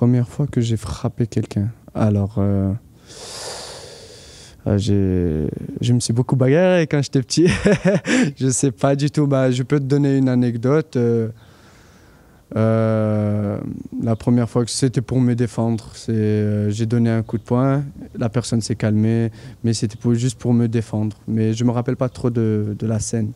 Première fois que j'ai frappé quelqu'un. Alors, je me suis beaucoup bagarré quand j'étais petit. Je sais pas du tout. Bah, je peux te donner une anecdote. La première fois que c'était pour me défendre, j'ai donné un coup de poing. La personne s'est calmée, mais c'était juste pour me défendre. Mais je me rappelle pas trop de la scène.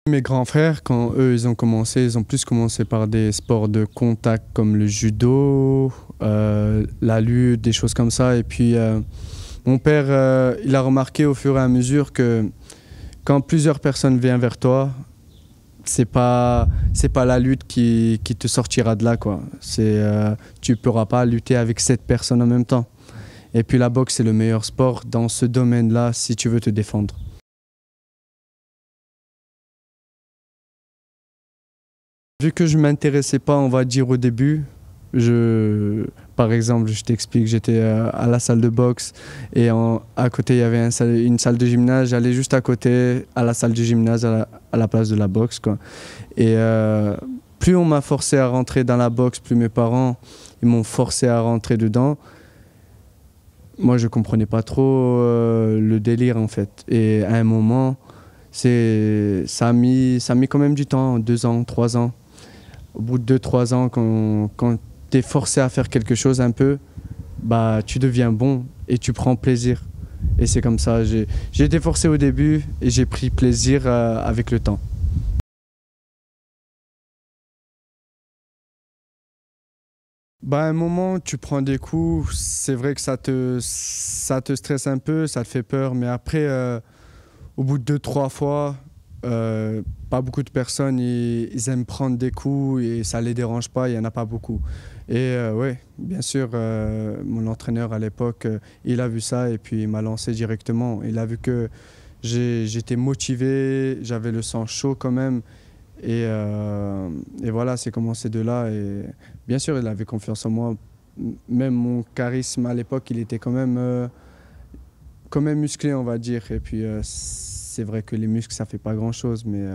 Mes grands frères, quand eux, ils ont commencé, ils ont plus commencé par des sports de contact comme le judo, la lutte, des choses comme ça. Et puis, mon père, il a remarqué au fur et à mesure que quand plusieurs personnes viennent vers toi, c'est pas la lutte qui te sortira de là, quoi. Tu pourras pas lutter avec 7 personnes en même temps. Et puis, la boxe, c'est le meilleur sport dans ce domaine-là si tu veux te défendre. Vu que je ne m'intéressais pas, on va dire au début, par exemple, je t'explique, j'étais à la salle de boxe et à côté il y avait une salle de gymnase. J'allais juste à côté à la salle de gymnase à la place de la boxe, quoi. Et plus on m'a forcé à rentrer dans la boxe, plus mes parents ils m'ont forcé à rentrer dedans. Moi, je comprenais pas trop le délire en fait. Et à un moment, ça a mis quand même du temps, 2 ans, 3 ans. Au bout de 2, 3 ans, quand tu es forcé à faire quelque chose un peu, bah, tu deviens bon et tu prends plaisir. Et c'est comme ça. J'ai été forcé au début et j'ai pris plaisir avec le temps. Bah, à un moment, tu prends des coups, c'est vrai que ça te stresse un peu, ça te fait peur, mais après, au bout de 2, 3 fois, pas beaucoup de personnes ils aiment prendre des coups et ça les dérange pas, il y en a pas beaucoup. Et ouais, bien sûr, mon entraîneur à l'époque, il a vu ça et puis il m'a lancé directement. Il a vu que j'étais motivé, j'avais le sang chaud quand même. Et voilà, c'est commencé de là. Et bien sûr, il avait confiance en moi. Même mon charisme à l'époque, il était quand même musclé, on va dire. Et puis, c'est vrai que les muscles, ça fait pas grand-chose, mais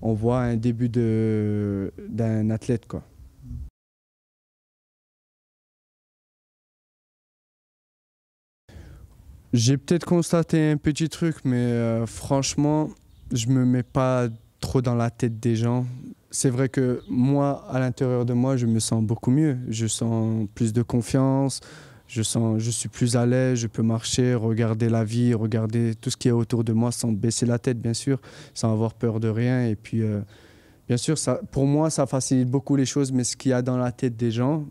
on voit un début d'un athlète, quoi. J'ai peut-être constaté un petit truc, mais franchement, je me mets pas trop dans la tête des gens. C'est vrai que moi, à l'intérieur de moi, je me sens beaucoup mieux. Je sens plus de confiance, je suis plus à l'aise, je peux marcher, regarder la vie, regarder tout ce qui est autour de moi sans baisser la tête, bien sûr, sans avoir peur de rien. Et puis, bien sûr, ça, pour moi, ça facilite beaucoup les choses, mais ce qu'il y a dans la tête des gens,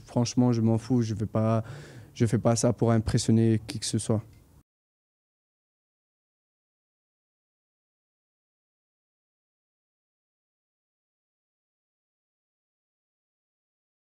franchement, je m'en fous. Je fais pas ça pour impressionner qui que ce soit.